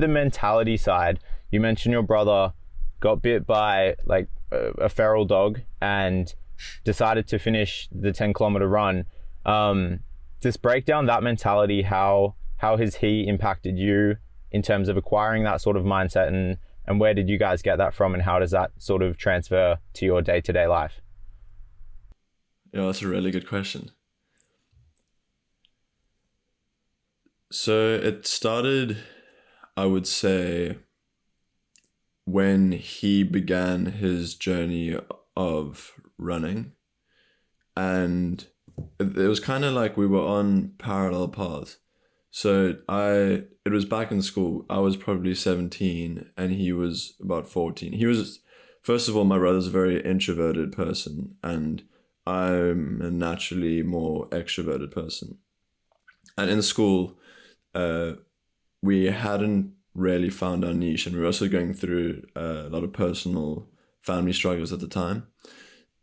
the mentality side, you mentioned your brother got bit by like a feral dog and decided to finish the 10-kilometer run. Just break down that mentality. How has he impacted you in terms of acquiring that sort of mindset, and where did you guys get that from, and how does that sort of transfer to your day-to-day life? Yeah, that's a really good question. So it started, I would say, when he began his journey of running, and it was kind of like we were on parallel paths. So it was back in school. I was probably 17 and he was about 14. First of all, my brother's a very introverted person and I'm a naturally more extroverted person. And in school, we hadn't really found our niche, and we were also going through a lot of personal family struggles at the time.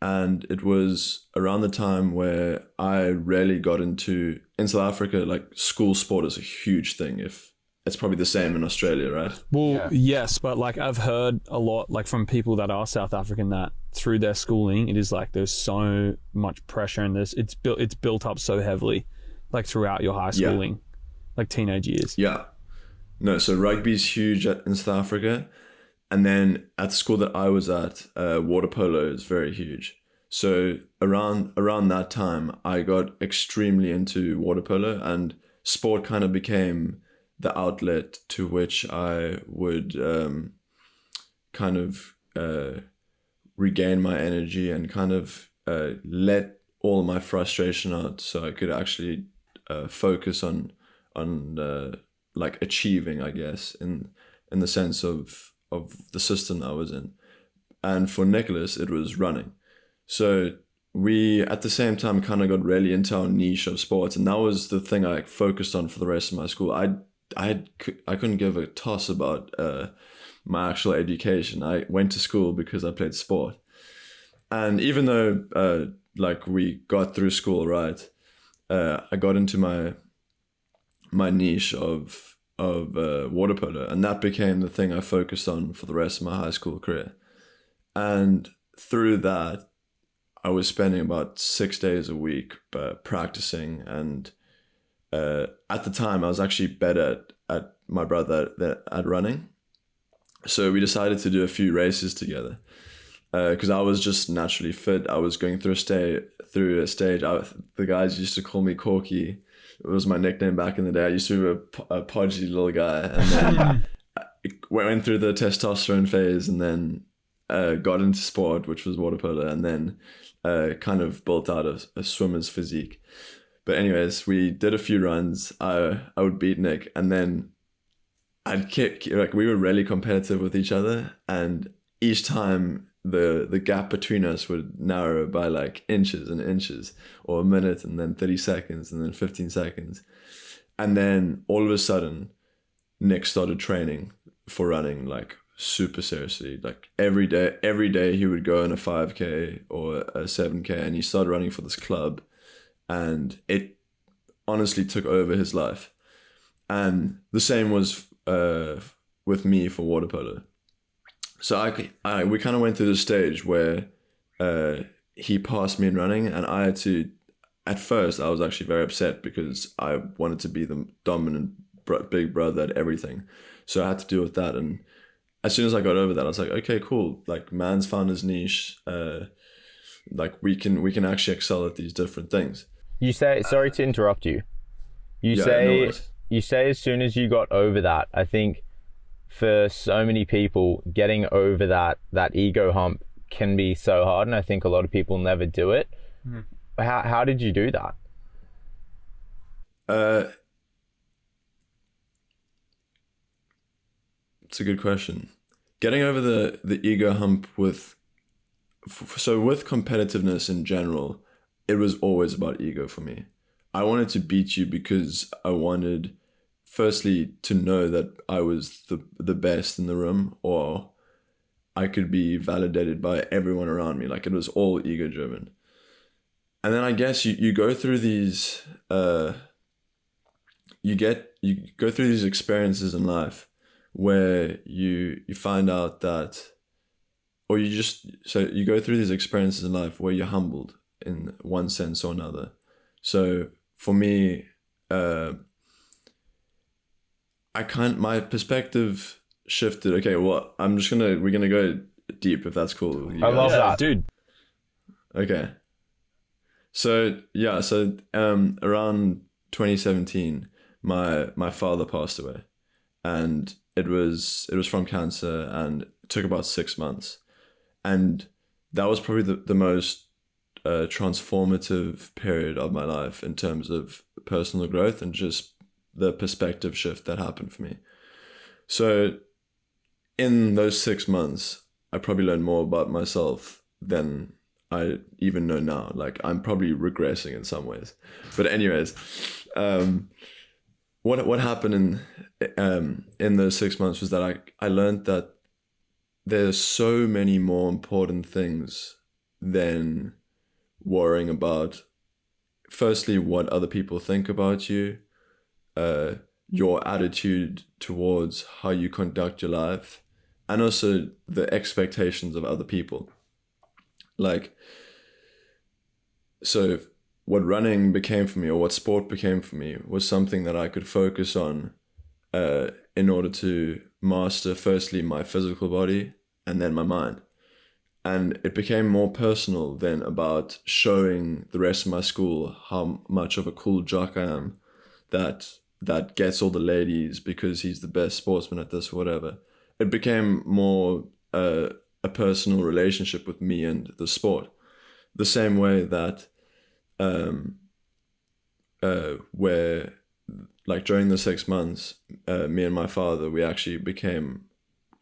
And it was around the time where I really got in South Africa, like school sport is a huge thing. If it's probably the same in Australia, right? Well, yes, but like I've heard a lot, like from people that are South African, that through their schooling, it is like there's so much pressure in this. It's built up so heavily, like throughout your high schooling, like teenage years. Yeah. No, so rugby's huge in South Africa. And then at the school that I was at, water polo is very huge. So around that time, I got extremely into water polo, and sport kind of became the outlet to which I would kind of regain my energy and kind of let all my frustration out, so I could actually focus on like achieving, I guess, in the sense of the system I was in. And for Nicholas, it was running. So we, at the same time, kind of got really into our niche of sports, and that was the thing I focused on for the rest of my school. I couldn't give a toss about my actual education. I went to school because I played sport. And even though like we got through school, right, I got into my niche of water polo, and that became the thing I focused on for the rest of my high school career. And through that, I was spending about 6 days a week practicing, and at the time I was actually better at my brother at running. So we decided to do a few races together because I was just naturally fit. I was going through a stage. The guys used to call me Corky. It was my nickname back in the day. I used to be a podgy little guy, and then I went through the testosterone phase, and then got into sport, which was water polo, and then kind of built out a swimmer's physique. But anyways, we did a few runs. I would beat Nick, and then I'd kick. Like, we were really competitive with each other, and each time the gap between us would narrow by like inches and inches, or a minute, and then 30 seconds, and then 15 seconds. And then all of a sudden, Nick started training for running like super seriously. Like every day he would go on a 5K or a 7K, and he started running for this club, and it honestly took over his life. And the same was with me for water polo. So we kind of went through this stage where he passed me in running, and I had to. At first, I was actually very upset because I wanted to be the dominant big brother at everything. So I had to deal with that. And as soon as I got over that, I was like, okay, cool. Like, man's found his niche. Like, we can actually excel at these different things. You say, sorry to interrupt you. You say as soon as you got over that, I think for so many people, getting over that ego hump can be so hard, and I think a lot of people never do it. Mm. How did you do that? It's a good question. Getting over the ego hump with competitiveness in general, it was always about ego for me. I wanted to beat you because I wanted, firstly, to know that I was the best in the room, or I could be validated by everyone around me. Like, it was all ego driven. And then I guess you go through these you go through these experiences in life where you find out that, or so you go through these experiences in life where you're humbled in one sense or another. So for me, my perspective shifted. Okay, well, we're gonna go deep if that's cool with you I guys. love that. dude. Okay. So around 2017, my father passed away, and it was from cancer, and it took about 6 months, and that was probably the most transformative period of my life in terms of personal growth and just the perspective shift that happened for me. So in those 6 months, I probably learned more about myself than I even know now. Like, I'm probably regressing in some ways. But anyways, what happened in those 6 months was that I learned that there's so many more important things than worrying about, firstly, what other people think about you, your attitude towards how you conduct your life, and also the expectations of other people. Like, so what running became for me, or what sport became for me, was something that I could focus on in order to master, firstly, my physical body and then my mind. And it became more personal than about showing the rest of my school how much of a cool jock I am that gets all the ladies because he's the best sportsman at this or whatever. It became more a personal relationship with me and the sport. The same way that where, like, during the 6 months, me and my father,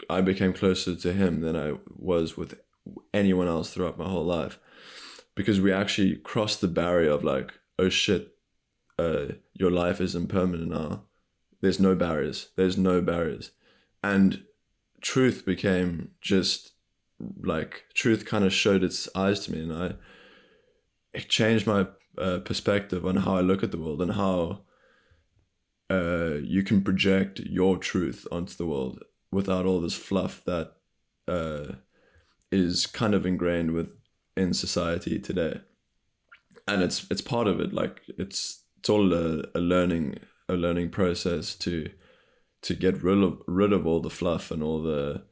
I became closer to him than I was with anyone else throughout my whole life, because we actually crossed the barrier of like, oh shit, your life is impermanent now. There's no barriers. And truth became just like, truth kind of showed its eyes to me, and it changed my perspective on how I look at the world, and how you can project your truth onto the world without all this fluff that is kind of ingrained in society today. And it's part of it. Like, it's all a learning process to get rid of all the fluff and all the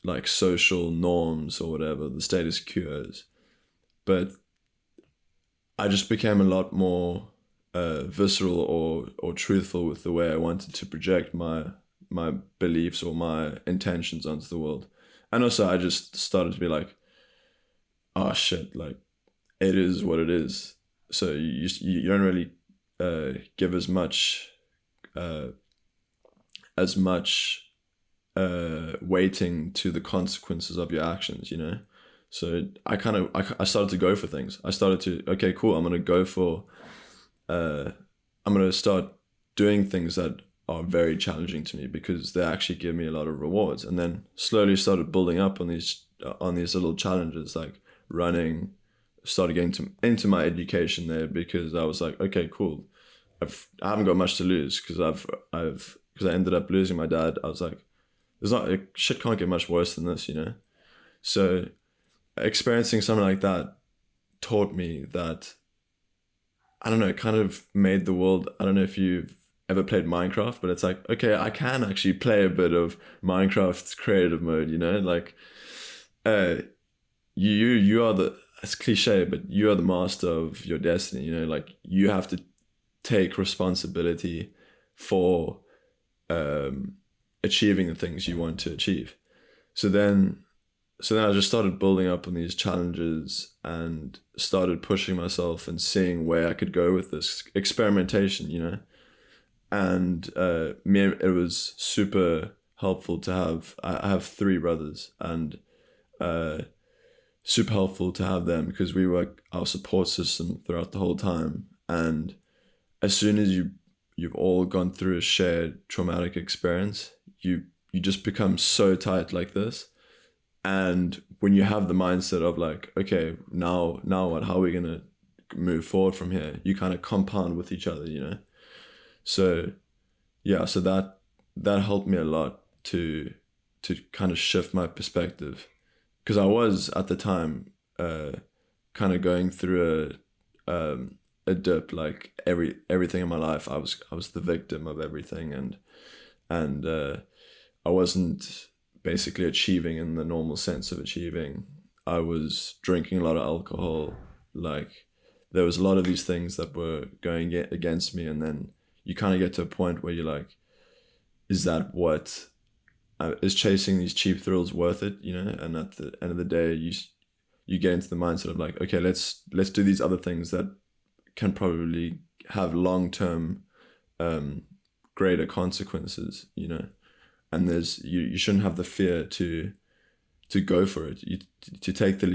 like social norms or whatever, the status quos. But I just became a lot more visceral or truthful with the way I wanted to project my beliefs or my intentions onto the world. And also I just started to be like, oh shit, like, it is what it is. So you don't really give as much weighting to the consequences of your actions, you know? So I started to go for things. I started to, okay, cool, I'm going to start doing things that are very challenging to me, because they actually give me a lot of rewards. And then slowly started building up on these little challenges, like running. Started getting into my education there, because I was like, okay, cool, I haven't got much to lose, because I ended up losing my dad. I was like, shit can't get much worse than this, you know? So experiencing something like that taught me that, I don't know, it kind of made the world. I don't know if you've ever played Minecraft, but it's like, okay, I can actually play a bit of Minecraft's creative mode, you know? Like, you are it's cliche, but you are the master of your destiny, you know? Like, you have to take responsibility for achieving the things you want to achieve. So then I just started building up on these challenges and started pushing myself and seeing where I could go with this experimentation, you know? And it was super helpful to have. I have 3 brothers, and super helpful to have them, because we were our support system throughout the whole time. And as soon as you've all gone through a shared traumatic experience, you just become so tight like this. And when you have the mindset of like, okay, now what? How are we gonna move forward from here? You kind of compound with each other, you know. So yeah, so that helped me a lot to kind of shift my perspective, because I was at the time kind of going through a dip. Like everything in my life, I was the victim of everything, and I wasn't basically achieving in the normal sense of achieving. I was drinking a lot of alcohol. Like, there was a lot of these things that were going against me, and then you kind of get to a point where you're like, is that what is chasing these cheap thrills worth it, you know? And at the end of the day, you get into the mindset of like, okay, let's do these other things that can probably have long-term greater consequences, you know? And you shouldn't have the fear to go for it, to take the